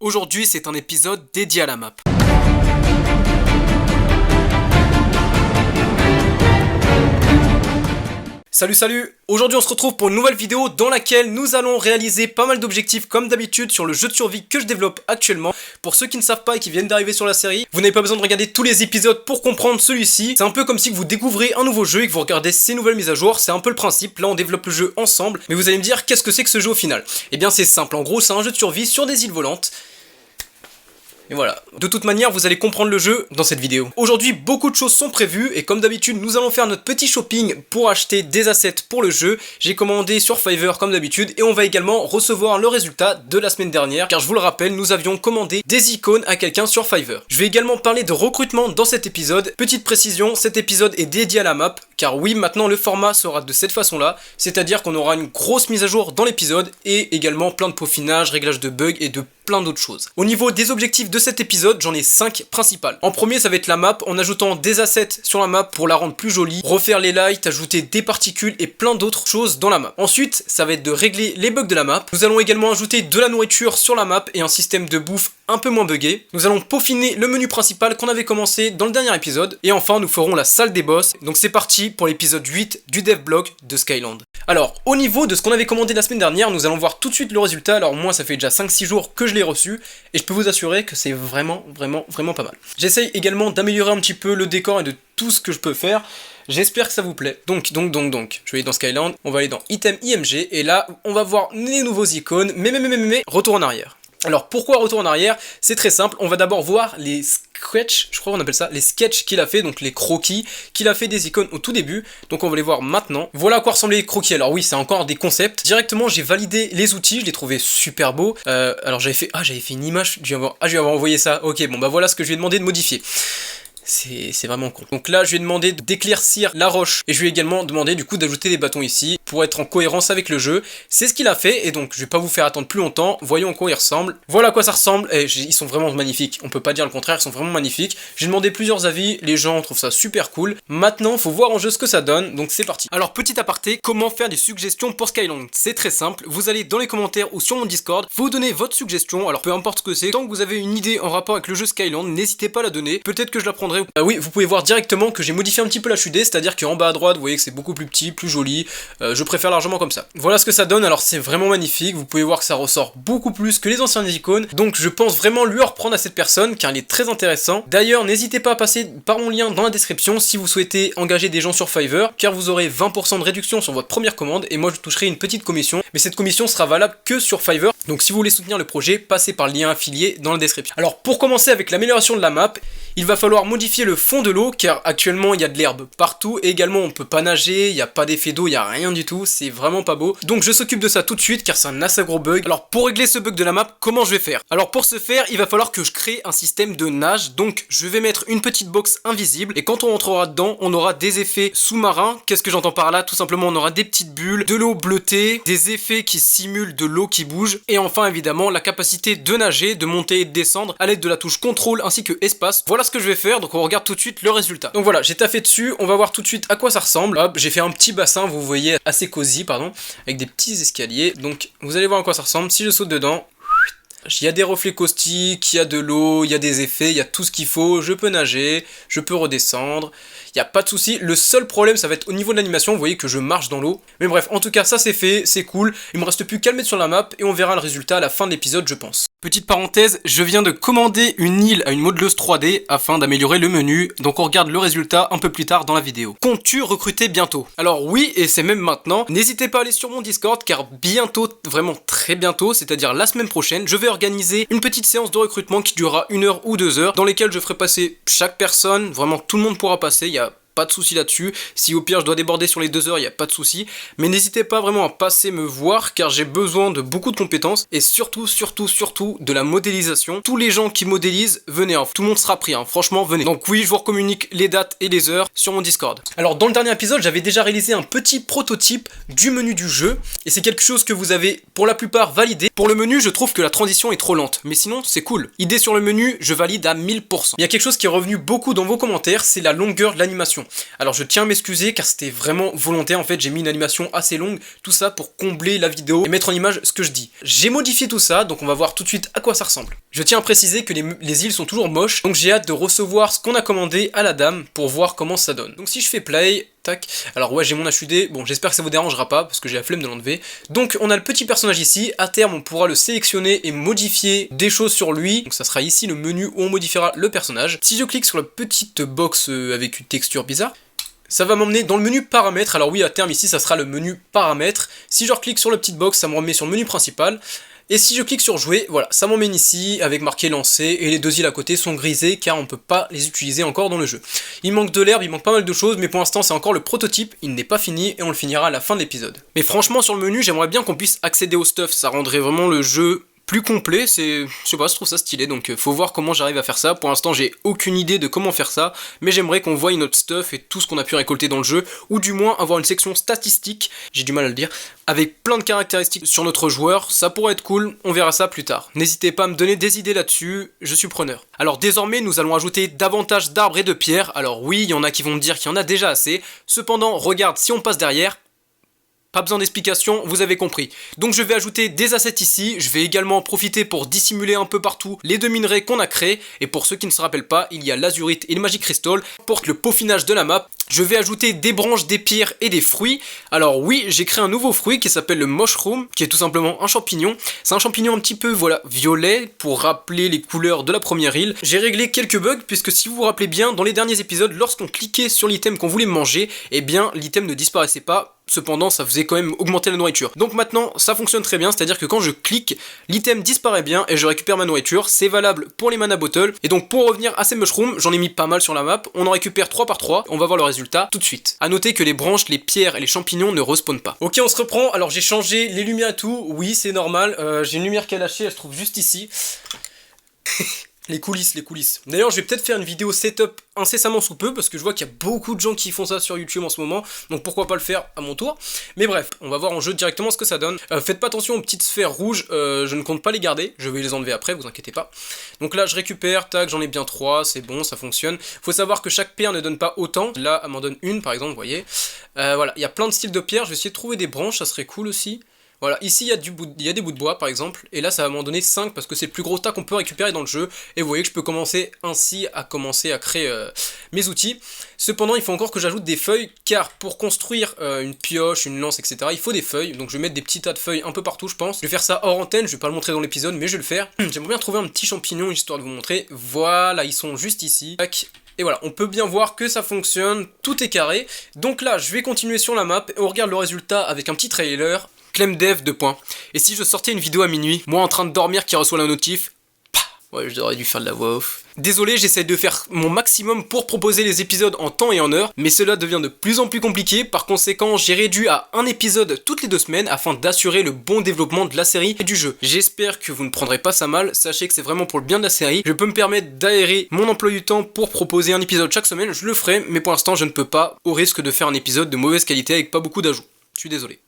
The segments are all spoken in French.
Aujourd'hui, c'est un épisode dédié à la map. Salut. Aujourd'hui on se retrouve pour une nouvelle vidéo dans laquelle nous allons réaliser pas mal d'objectifs comme d'habitude sur le jeu de survie que je développe actuellement. Pour ceux qui ne savent pas et qui viennent d'arriver sur la série, vous n'avez pas besoin de regarder tous les épisodes pour comprendre celui-ci. C'est un peu comme si vous découvrez un nouveau jeu et que vous regardez ces nouvelles mises à jour. C'est un peu le principe, là on développe le jeu ensemble. Mais vous allez me dire, qu'est-ce que c'est que ce jeu au final? Eh bien c'est simple, en gros c'est un jeu de survie sur des îles volantes. Et voilà. De toute manière, vous allez comprendre le jeu dans cette vidéo. Aujourd'hui, beaucoup de choses sont prévues et comme d'habitude, nous allons faire notre petit shopping pour acheter des assets pour le jeu. J'ai commandé sur Fiverr comme d'habitude et on va également recevoir le résultat de la semaine dernière car je vous le rappelle, nous avions commandé des icônes à quelqu'un sur Fiverr. Je vais également parler de recrutement dans cet épisode. Petite précision, cet épisode est dédié à la map car oui, maintenant le format sera de cette façon-là, c'est-à-dire qu'on aura une grosse mise à jour dans l'épisode et également plein de peaufinage, réglage de bugs et de plein d'autres choses. Au niveau des objectifs de cet épisode, j'en ai 5 principales. En premier, ça va être la map, en ajoutant des assets sur la map pour la rendre plus jolie, refaire les lights, ajouter des particules et plein d'autres choses dans la map. Ensuite, ça va être de régler les bugs de la map. Nous allons également ajouter de la nourriture sur la map et un système de bouffe un peu moins buggé. Nous allons peaufiner le menu principal qu'on avait commencé dans le dernier épisode. Et enfin, nous ferons la salle des boss. Donc c'est parti pour l'épisode 8 du devblog de Skyland. Alors, au niveau de ce qu'on avait commandé la semaine dernière, nous allons voir tout de suite le résultat. Alors moi, ça fait déjà 5-6 jours que je l'ai reçu. Et je peux vous assurer que c'est vraiment pas mal. J'essaye également d'améliorer un petit peu le décor et de tout ce que je peux faire. J'espère que ça vous plaît. Donc, je vais aller dans Skyland, on va aller dans Item IMG, et là, on va voir les nouveaux icônes, mais, retour en arrière. Alors, pourquoi retour en arrière? C'est très simple, on va d'abord voir les sketchs, je crois qu'on appelle ça, les sketchs qu'il a fait, donc les croquis qu'il a fait des icônes au tout début, donc on va les voir maintenant. Voilà à quoi ressemblaient les croquis, alors oui, c'est encore des concepts. Directement, j'ai validé les outils, je les trouvais super beaux. Alors j'avais fait une image, je vais avoir envoyé ça, ok, bon bah voilà ce que je lui ai demandé de modifier. C'est vraiment con. Donc là, je lui ai demandé d'éclaircir la roche et je lui ai également demandé du coup d'ajouter des bâtons ici pour être en cohérence avec le jeu. C'est ce qu'il a fait et donc je vais pas vous faire attendre plus longtemps. Voyons à quoi il ressemble. Voilà à quoi ça ressemble et ils sont vraiment magnifiques. On peut pas dire le contraire, ils sont vraiment magnifiques. J'ai demandé plusieurs avis, les gens trouvent ça super cool. Maintenant, faut voir en jeu ce que ça donne, donc c'est parti. Alors petit aparté, comment faire des suggestions pour Skyland? C'est très simple, vous allez dans les commentaires ou sur mon Discord, vous donnez votre suggestion, alors peu importe ce que c'est, tant que vous avez une idée en rapport avec le jeu Skyland, n'hésitez pas à la donner, peut-être que je la prendrai. Oui, vous pouvez voir directement que j'ai modifié un petit peu la HUD, c'est-à-dire qu'en bas à droite, vous voyez que c'est beaucoup plus petit, plus joli, je préfère largement comme ça. Voilà ce que ça donne, alors c'est vraiment magnifique, vous pouvez voir que ça ressort beaucoup plus que les anciennes icônes, donc je pense vraiment lui reprendre à cette personne, car il est très intéressant. D'ailleurs, n'hésitez pas à passer par mon lien dans la description si vous souhaitez engager des gens sur Fiverr, car vous aurez 20% de réduction sur votre première commande, et moi je toucherai une petite commission, mais cette commission sera valable que sur Fiverr, donc si vous voulez soutenir le projet, passez par le lien affilié dans la description. Alors pour commencer avec l'amélioration de la map, il va falloir modifier le fond de l'eau car actuellement il y a de l'herbe partout et également on peut pas nager, il n'y a pas d'effet d'eau, il n'y a rien du tout, c'est vraiment pas beau. Donc je s'occupe de ça tout de suite car c'est un assez gros bug. Alors pour régler ce bug de la map, comment je vais faire? Alors pour ce faire, il va falloir que je crée un système de nage, donc je vais mettre une petite box invisible et quand on rentrera dedans, on aura des effets sous-marins. Qu'est-ce que j'entends par là? Tout simplement on aura des petites bulles, de l'eau bleutée, des effets qui simulent de l'eau qui bouge et enfin évidemment la capacité de nager, de monter et de descendre à l'aide de la touche contrôle ainsi que espace. Voilà ce que je vais faire, donc on regarde tout de suite le résultat. Donc voilà, j'ai taffé dessus, on va voir tout de suite à quoi ça ressemble. Hop, j'ai fait un petit bassin, vous voyez, assez cosy, pardon, avec des petits escaliers. Donc vous allez voir à quoi ça ressemble. Si je saute dedans, il y a des reflets caustiques, il y a de l'eau, il y a des effets, il y a tout ce qu'il faut. Je peux nager, je peux redescendre, il n'y a pas de souci. Le seul problème, ça va être au niveau de l'animation. Vous voyez que je marche dans l'eau. Mais bref, en tout cas, ça c'est fait, c'est cool. Il me reste plus qu'à le mettre sur la map et on verra le résultat à la fin de l'épisode, je pense. Petite parenthèse, je viens de commander une île à une modeleuse 3D afin d'améliorer le menu, donc on regarde le résultat un peu plus tard dans la vidéo. Comptes-tu recruter bientôt? Alors oui, et c'est même maintenant, n'hésitez pas à aller sur mon Discord car bientôt, vraiment très bientôt, c'est-à-dire la semaine prochaine, je vais organiser une petite séance de recrutement qui durera 1 heure ou 2 heures, dans lesquelles je ferai passer chaque personne, vraiment tout le monde pourra passer, il y a pas de souci là-dessus. Si au pire je dois déborder sur les 2 heures, il n'y a pas de souci. Mais n'hésitez pas vraiment à passer me voir car j'ai besoin de beaucoup de compétences et surtout de la modélisation. Tous les gens qui modélisent, venez, hein. Tout le monde sera pris, hein. Franchement, venez. Donc oui, je vous recommunique les dates et les heures sur mon Discord. Alors dans le dernier épisode, j'avais déjà réalisé un petit prototype du menu du jeu et c'est quelque chose que vous avez pour la plupart validé. Pour le menu, je trouve que la transition est trop lente, mais sinon c'est cool. Idée sur le menu, je valide à 1000%. Il y a quelque chose qui est revenu beaucoup dans vos commentaires, c'est la longueur de l'animation. animation. Alors je tiens à m'excuser car c'était vraiment volontaire, en fait j'ai mis une animation assez longue, tout ça pour combler la vidéo et mettre en image ce que je dis. J'ai modifié tout ça, donc on va voir tout de suite à quoi ça ressemble. Je tiens à préciser que les îles sont toujours moches, donc j'ai hâte de recevoir ce qu'on a commandé à la dame pour voir comment ça donne. Donc si je fais play, tac, alors ouais j'ai mon HUD, bon j'espère que ça vous dérangera pas parce que j'ai la flemme de l'enlever. Donc on a le petit personnage ici, à terme on pourra le sélectionner et modifier des choses sur lui. Donc ça sera ici le menu où on modifiera le personnage. Si je clique sur la petite box avec une texture bizarre, ça va m'emmener dans le menu paramètres. Alors oui, à terme ici ça sera le menu paramètres. Si je reclique sur la petite box, ça me remet sur le menu principal. Et si je clique sur jouer, voilà, ça m'emmène ici avec marqué lancer et les deux îles à côté sont grisées car on ne peut pas les utiliser encore dans le jeu. Il manque de l'herbe, il manque pas mal de choses, mais pour l'instant c'est encore le prototype, il n'est pas fini et on le finira à la fin de l'épisode. Mais franchement sur le menu, j'aimerais bien qu'on puisse accéder au stuff, ça rendrait vraiment le jeu plus complet, je sais pas, je trouve ça stylé, donc faut voir comment j'arrive à faire ça. Pour l'instant j'ai aucune idée de comment faire ça, mais j'aimerais qu'on voie notre stuff et tout ce qu'on a pu récolter dans le jeu, ou du moins avoir une section statistique, j'ai du mal à le dire, avec plein de caractéristiques sur notre joueur, ça pourrait être cool, on verra ça plus tard. N'hésitez pas à me donner des idées là-dessus, je suis preneur. Alors désormais nous allons ajouter davantage d'arbres et de pierres, alors oui, il y en a qui vont me dire qu'il y en a déjà assez, cependant regarde, si on passe derrière, pas besoin d'explication, vous avez compris. Donc je vais ajouter des assets ici, je vais également en profiter pour dissimuler un peu partout les deux minerais qu'on a créés, et pour ceux qui ne se rappellent pas, il y a l'azurite et le magic crystal, pour le peaufinage de la map. Je vais ajouter des branches, des pierres et des fruits. Alors oui, j'ai créé un nouveau fruit qui s'appelle le mushroom, qui est tout simplement un champignon. C'est un champignon un petit peu, voilà, violet, pour rappeler les couleurs de la première île. J'ai réglé quelques bugs, puisque si vous vous rappelez bien, dans les derniers épisodes, lorsqu'on cliquait sur l'item qu'on voulait manger, eh bien l'item ne disparaissait pas. Cependant, ça faisait quand même augmenter la nourriture. Donc maintenant, ça fonctionne très bien, c'est-à-dire que quand je clique, l'item disparaît bien et je récupère ma nourriture. C'est valable pour les mana bottles. Et donc pour revenir à ces mushrooms, j'en ai mis pas mal sur la map. On en récupère 3 par 3. On va voir le résultat tout de suite. A noter que les branches, les pierres et les champignons ne respawnent pas. Ok, on se reprend. Alors j'ai changé les lumières et tout. Oui, c'est normal. J'ai une lumière qui est lâchée, elle se trouve juste ici. Les coulisses, les coulisses. D'ailleurs, je vais peut-être faire une vidéo setup incessamment sous peu, parce que je vois qu'il y a beaucoup de gens qui font ça sur YouTube en ce moment, donc pourquoi pas le faire à mon tour. Mais bref, on va voir en jeu directement ce que ça donne. Faites pas attention aux petites sphères rouges, je ne compte pas les garder, je vais les enlever après, vous inquiétez pas. Donc là, je récupère, tac, j'en ai bien 3, c'est bon, ça fonctionne. Faut savoir que chaque pierre ne donne pas autant. Là, elle m'en donne une, par exemple, vous voyez. Voilà, il y a plein de styles de pierres, je vais essayer de trouver des branches, ça serait cool aussi. Voilà, ici il y a des bouts de bois par exemple, et là ça va m'en donner 5 parce que c'est le plus gros tas qu'on peut récupérer dans le jeu, et vous voyez que je peux commencer ainsi à créer mes outils. Cependant il faut encore que j'ajoute des feuilles, car pour construire une pioche, une lance, etc. il faut des feuilles, donc je vais mettre des petits tas de feuilles un peu partout je pense. Je vais faire ça hors antenne, je vais pas le montrer dans l'épisode, mais je vais le faire. J'aimerais bien trouver un petit champignon histoire de vous montrer, voilà, ils sont juste ici. Tac. Et voilà, on peut bien voir que ça fonctionne, tout est carré. Donc là, je vais continuer sur la map, et on regarde le résultat avec un petit trailer. Clemdev, 2 points. Et si je sortais une vidéo à minuit, moi en train de dormir qui reçoit la notif, ouais, j'aurais dû faire de la voix off. Désolé, j'essaie de faire mon maximum pour proposer les épisodes en temps et en heure, mais cela devient de plus en plus compliqué, par conséquent j'ai réduit à un épisode toutes les 2 semaines afin d'assurer le bon développement de la série et du jeu. J'espère que vous ne prendrez pas ça mal, sachez que c'est vraiment pour le bien de la série. Je peux me permettre d'aérer mon emploi du temps pour proposer un épisode chaque semaine, je le ferai, mais pour l'instant je ne peux pas, au risque de faire un épisode de mauvaise qualité avec pas beaucoup d'ajouts. Je suis désolé.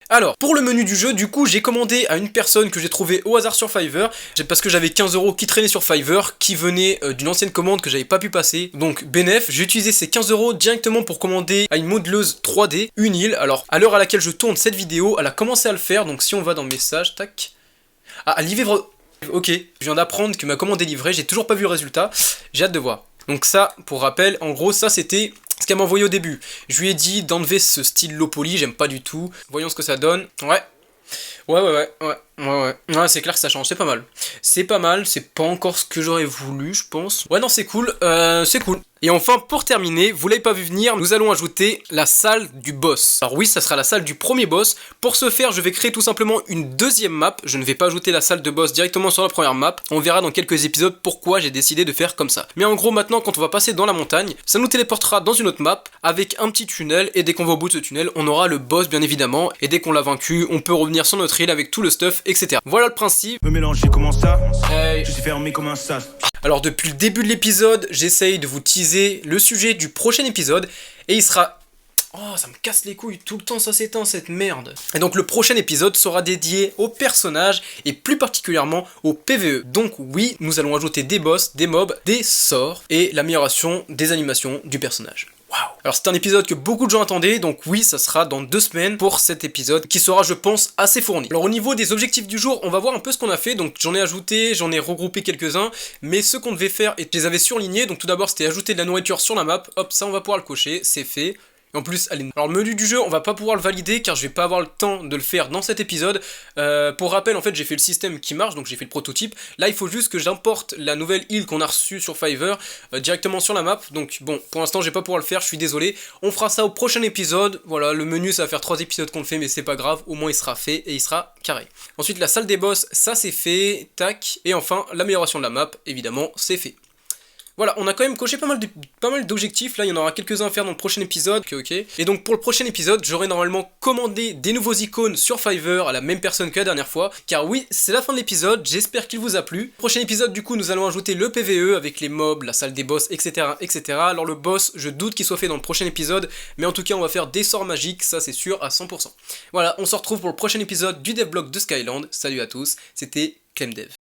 Alors, pour le menu du jeu, du coup, j'ai commandé à une personne que j'ai trouvée au hasard sur Fiverr, parce que j'avais 15 € qui traînaient sur Fiverr, qui venaient d'une ancienne commande que j'avais pas pu passer. Donc, bénef, j'ai utilisé ces 15 € directement pour commander à une modeleuse 3D une île. Alors, à l'heure à laquelle je tourne cette vidéo, elle a commencé à le faire, donc si on va dans messages, tac. Ah, elle livre... Ok, je viens d'apprendre que ma commande est livrée, j'ai toujours pas vu le résultat, j'ai hâte de voir. Donc ça, pour rappel, en gros, ça c'était ce qu'elle m'a envoyé au début. Je lui ai dit d'enlever ce style low poly, j'aime pas du tout. Voyons ce que ça donne. Ouais. Ouais, c'est clair que ça change, c'est pas mal. C'est pas mal, c'est pas encore ce que j'aurais voulu, je pense. Ouais, non, c'est cool, c'est cool. Et enfin, pour terminer, vous l'avez pas vu venir, nous allons ajouter la salle du boss. Alors oui, ça sera la salle du premier boss. Pour ce faire, je vais créer tout simplement une deuxième map. Je ne vais pas ajouter la salle de boss directement sur la première map. On verra dans quelques épisodes pourquoi j'ai décidé de faire comme ça. Mais en gros, maintenant, quand on va passer dans la montagne, ça nous téléportera dans une autre map avec un petit tunnel. Et dès qu'on va au bout de ce tunnel, on aura le boss, bien évidemment. Et dès qu'on l'a vaincu, on peut revenir sur notre île avec tout le stuff, etc. Voilà le principe. Me mélanger comment ça? Je suis fermé comme un sas. Alors depuis le début de l'épisode, j'essaye de vous teaser le sujet du prochain épisode et il sera... Oh, ça me casse les couilles, tout le temps ça s'éteint cette merde. Et donc le prochain épisode sera dédié aux personnages et plus particulièrement au PvE. Donc oui, nous allons ajouter des boss, des mobs, des sorts et l'amélioration des animations du personnage. Alors c'est un épisode que beaucoup de gens attendaient, donc oui, ça sera dans 2 semaines pour cet épisode qui sera, je pense, assez fourni. Alors au niveau des objectifs du jour, on va voir un peu ce qu'on a fait, donc j'en ai ajouté, j'en ai regroupé quelques-uns, mais ce qu'on devait faire, et je les avais surlignés, donc tout d'abord c'était ajouter de la nourriture sur la map, hop, ça on va pouvoir le cocher, c'est fait. Et en plus, allez. Alors le menu du jeu, on va pas pouvoir le valider car je vais pas avoir le temps de le faire dans cet épisode. Pour rappel, en fait, j'ai fait le système qui marche, donc j'ai fait le prototype. Là, il faut juste que j'importe la nouvelle île qu'on a reçue sur Fiverr directement sur la map. Donc bon, pour l'instant, je vais pas pouvoir le faire, je suis désolé. On fera ça au prochain épisode. Voilà, le menu, ça va faire 3 épisodes qu'on le fait, mais c'est pas grave. Au moins, il sera fait et il sera carré. Ensuite, la salle des boss, ça c'est fait. Tac. Et enfin, l'amélioration de la map, évidemment, c'est fait. Voilà, on a quand même coché pas mal d'objectifs, là il y en aura quelques-uns à faire dans le prochain épisode, ok. Et donc pour le prochain épisode, j'aurai normalement commandé des nouveaux icônes sur Fiverr à la même personne que la dernière fois, car oui, c'est la fin de l'épisode, j'espère qu'il vous a plu. Prochain épisode, du coup, nous allons ajouter le PvE avec les mobs, la salle des boss, etc., etc. Alors le boss, je doute qu'il soit fait dans le prochain épisode, mais en tout cas, on va faire des sorts magiques, ça c'est sûr, à 100%. Voilà, on se retrouve pour le prochain épisode du devlog de Skyland. Salut à tous, c'était Clemdev.